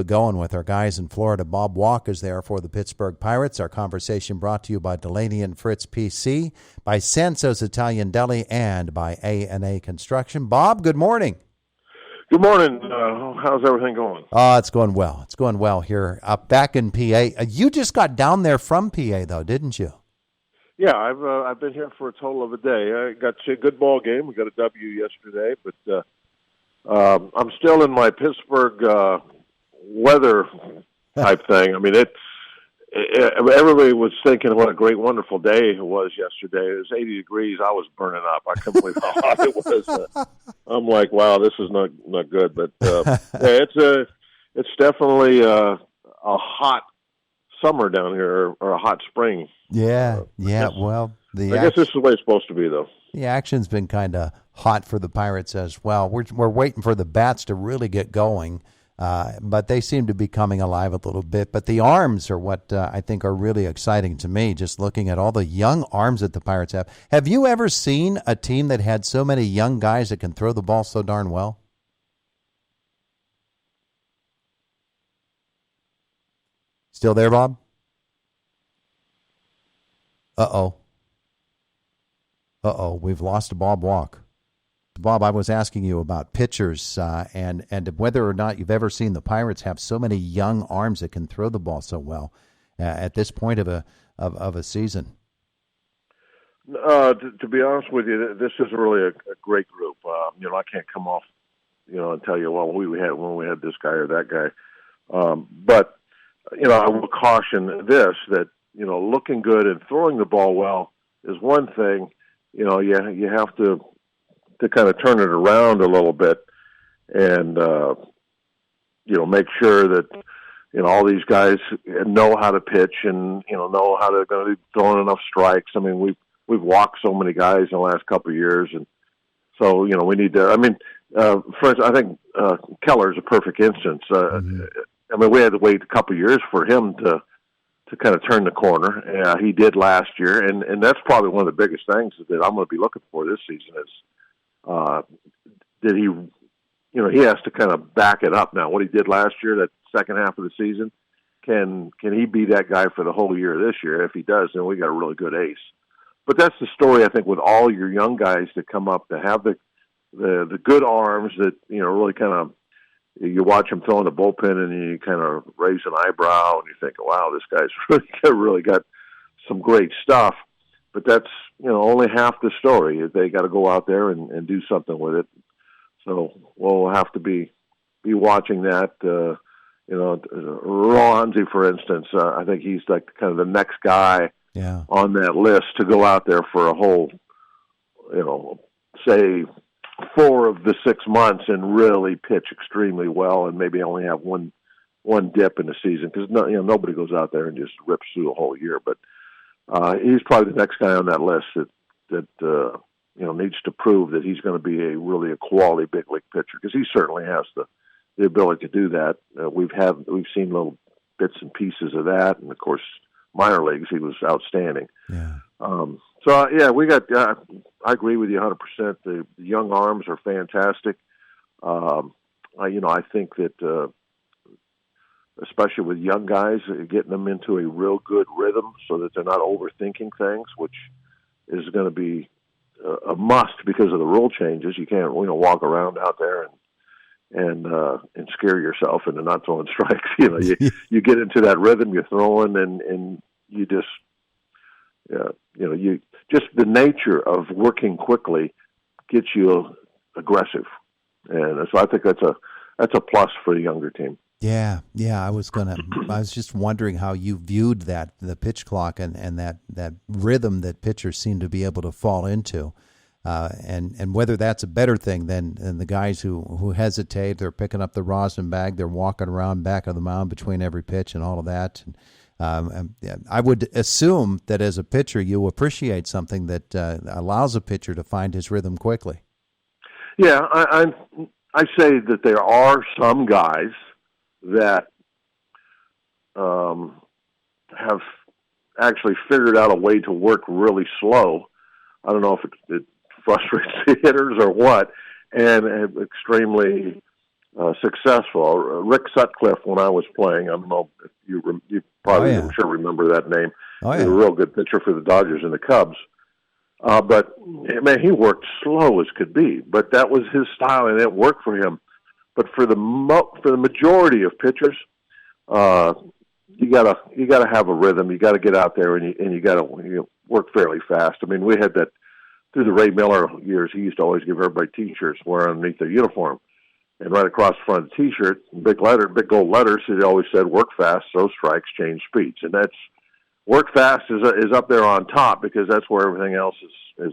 it going with our guys in Florida. Bob Walk is there for the Pittsburgh Pirates. Our conversation brought to you by Delaney and Fritz PC, by Sanso's Italian Deli, and by A&A Construction. Bob, good morning. Good morning. How's everything going? It's going well. It's going well here back in PA. You just got down there from PA, though, didn't you? Yeah, I've been here for a total of a day. I got a good ball game. We got a W yesterday, but I'm still in my Pittsburgh weather type thing. I mean, everybody was thinking what a great, wonderful day it was yesterday. It was 80 degrees. I was burning up. I couldn't believe how hot it was. I'm like, wow, this is not good. But yeah, it's definitely a hot summer down here, or a hot spring. Yeah. Well, I guess this is the way it's supposed to be, though. The action's been kind of hot for the Pirates as well. We're waiting for the bats to really get going, but they seem to be coming alive a little bit. But the arms are what I think are really exciting to me, just looking at all the young arms that the Pirates have. Have you ever seen a team that had so many young guys that can throw the ball so darn well? Still there, Bob? Uh-oh, we've lost Bob Walk. Bob, I was asking you about pitchers and whether or not you've ever seen the Pirates have so many young arms that can throw the ball so well at this point of a season. To be honest with you, this is really a great group. I can't come off, and tell you, well, we had this guy or that guy. But I will caution this, that, looking good and throwing the ball well is one thing. You have to kind of turn it around a little bit and, make sure that, all these guys know how to pitch and, know how they're going to be throwing enough strikes. I mean, we've walked so many guys in the last couple of years. And so, we need to, for instance, I think Keller's a perfect instance. I mean, we had to wait a couple of years for him to kind of turn the corner. He did last year, and that's probably one of the biggest things that I'm going to be looking for this season is did he, he has to kind of back it up now. What he did last year, that second half of the season, can he be that guy for the whole year this year? If he does, then we got a really good ace. But that's the story, I think, with all your young guys that come up to have the good arms that, really kind of, you watch him throw in the bullpen and you kind of raise an eyebrow and you think, wow, this guy's really got some great stuff. But that's, only half the story. They got to go out there and do something with it. So we'll have to be watching that. Ronzi, for instance, I think he's like kind of the next guy on that list to go out there for a whole, say 4 of the 6 months and really pitch extremely well, and maybe only have one dip in the season, because nobody goes out there and just rips through the whole year. But he's probably the next guy on that list that needs to prove that he's going to be a quality big league pitcher, because he certainly has the ability to do that. We've seen little bits and pieces of that, and of course minor leagues he was outstanding. Yeah. We got. I agree with you 100%. The young arms are fantastic. I think that, especially with young guys, getting them into a real good rhythm so that they're not overthinking things, which is going to be a must because of the rule changes. You can't, walk around out there and scare yourself into not throwing strikes. You get into that rhythm, you're throwing, and you just. Just the nature of working quickly gets you aggressive, and so I think that's a plus for the younger team. Yeah. I was just wondering how you viewed the pitch clock and that rhythm that pitchers seem to be able to fall into, and whether that's a better thing than the guys who hesitate. They're picking up the rosin bag, they're walking around back of the mound between every pitch and all of that. I would assume that as a pitcher, you appreciate something that allows a pitcher to find his rhythm quickly. Yeah, I say that there are some guys that have actually figured out a way to work really slow. I don't know if it frustrates the hitters or what, and have extremely successful. Rick Sutcliffe, when I was playing, I don't know if you probably, I'm sure, remember that name. Oh, yeah. He was a real good pitcher for the Dodgers and the Cubs. But, man, he worked slow as could be. But that was his style, and it worked for him. But for the majority of pitchers, you gotta have a rhythm. You got to get out there, and you got to work fairly fast. I mean, we had that through the Ray Miller years. He used to always give everybody T-shirts wear underneath their uniform. And right across the front of the T-shirt, big gold letters, it always said, "Work fast, throw strikes, change speeds." And that's work fast is up there on top because that's where everything else is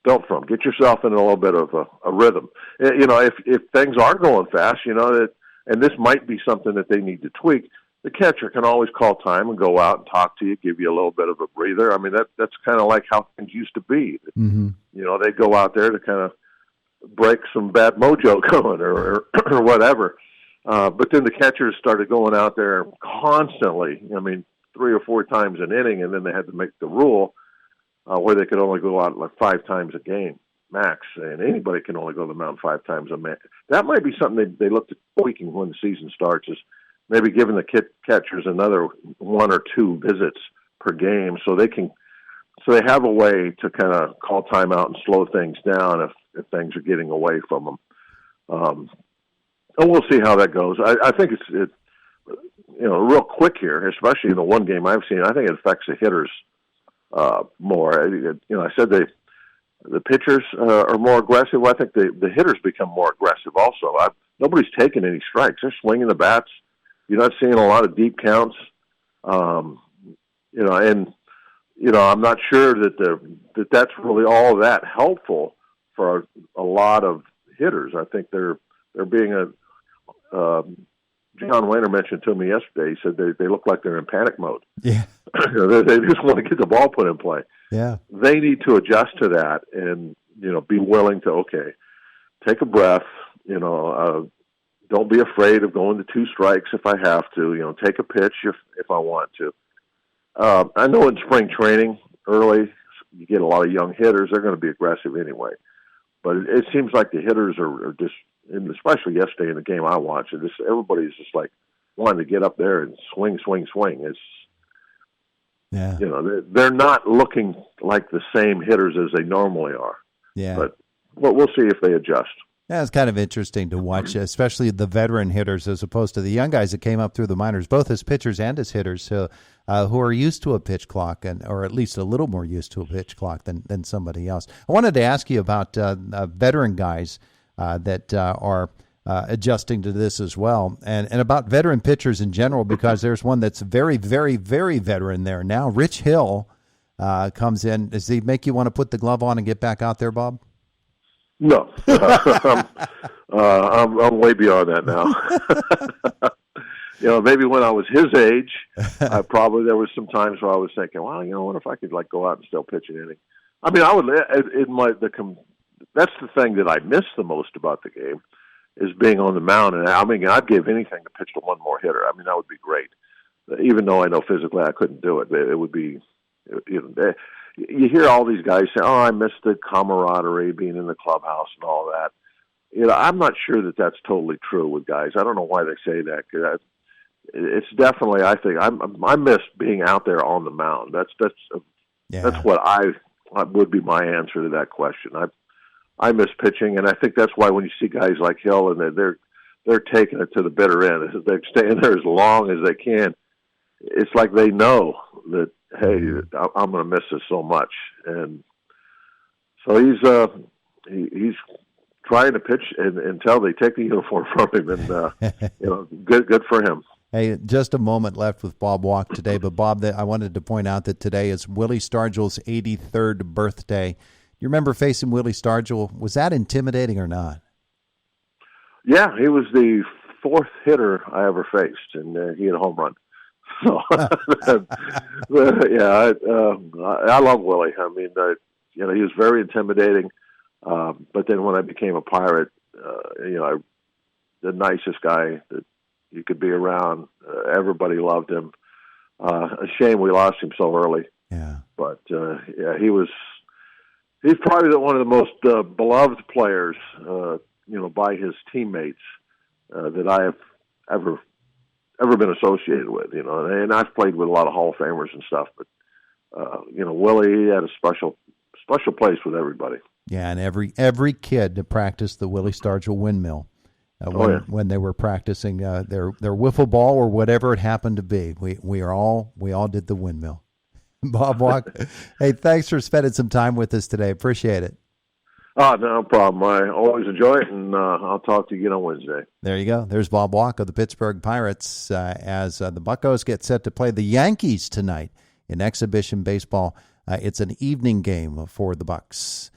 built from. Get yourself in a little bit of a rhythm. If things are going fast, and this might be something that they need to tweak. The catcher can always call time and go out and talk to you, give you a little bit of a breather. I mean, that's kind of like how things used to be. Mm-hmm. They go out there to kind of break some bad mojo going or whatever. But then the catchers started going out there constantly. I mean, 3 or 4 times an inning, and then they had to make the rule where they could only go out like 5 times a game max, and anybody can only go to the mound 5 times a match. That might be something they look at tweaking when the season starts, is maybe giving the catchers another 1 or 2 visits per game, so they have a way to kind of call timeout and slow things down if things are getting away from them. And we'll see how that goes. I think it's real quick here, especially in the one game I've seen. I think it affects the hitters more. I said the pitchers are more aggressive. Well, I think the hitters become more aggressive also. Nobody's taking any strikes. They're swinging the bats. You're not seeing a lot of deep counts. I'm not sure that's really all that helpful for a lot of hitters. I think they're being John Wayner mentioned to me yesterday. He said they look like they're in panic mode. Yeah. They just want to get the ball put in play. Yeah. They need to adjust to that and, be willing to, take a breath, don't be afraid of going to 2 strikes if I have to, take a pitch if I want to. I know in spring training early, you get a lot of young hitters. They're going to be aggressive anyway. But it seems like the hitters are just, and especially yesterday in the game I watched, everybody's just like wanting to get up there and swing. It's, they're not looking like the same hitters as they normally are. Yeah. But we'll see if they adjust. Yeah, it's kind of interesting to watch, especially the veteran hitters as opposed to the young guys that came up through the minors, both as pitchers and as hitters, who are used to a pitch clock, or at least a little more used to a pitch clock than somebody else. I wanted to ask you about veteran guys that are adjusting to this as well, and about veteran pitchers in general, because there's one that's very, very, very veteran there now. Rich Hill comes in. Does he make you want to put the glove on and get back out there, Bob? No, I'm way beyond that now. Maybe when I was his age, there was some times where I was thinking, well, what if I could go out and still pitch an inning? I mean, I would. That's the thing that I miss the most about the game, is being on the mound. And I'd give anything to pitch to one more hitter. I mean, that would be great. Even though I know physically I couldn't do it, it would be. You hear all these guys say, "Oh, I miss the camaraderie, being in the clubhouse and all that." I'm not sure that that's totally true with guys. I don't know why they say that. It's definitely, I think, I miss being out there on the mound. That's what would be my answer to that question. I miss pitching, and I think that's why when you see guys like Hill and they're taking it to the bitter end, they're staying there as long as they can. It's like they know that, hey, I'm going to miss this so much, and so he's trying to pitch until they take the uniform from him, and good for him. Hey, just a moment left with Bob Walk today, but Bob, I wanted to point out that today is Willie Stargell's 83rd birthday. You remember facing Willie Stargell? Was that intimidating or not? Yeah, he was the 4th hitter I ever faced, and he had a home run. So, I love Willie. I mean, he was very intimidating. But then when I became a Pirate, the nicest guy that you could be around. Everybody loved him. A shame we lost him so early. Yeah. But he's probably one of the most beloved players by his teammates that I have ever been associated with. And I've played with a lot of Hall of Famers and stuff, but Willie, he had a special place with everybody. Yeah, and every kid to practice the Willie Stargell windmill when they were practicing their wiffle ball or whatever it happened to be. We all did the windmill. Bob Walk, hey, thanks for spending some time with us today. Appreciate it. No problem. I always enjoy it, and I'll talk to you again on Wednesday. There you go. There's Bob Walk of the Pittsburgh Pirates as the Buccos get set to play the Yankees tonight in exhibition baseball. It's an evening game for the Bucks.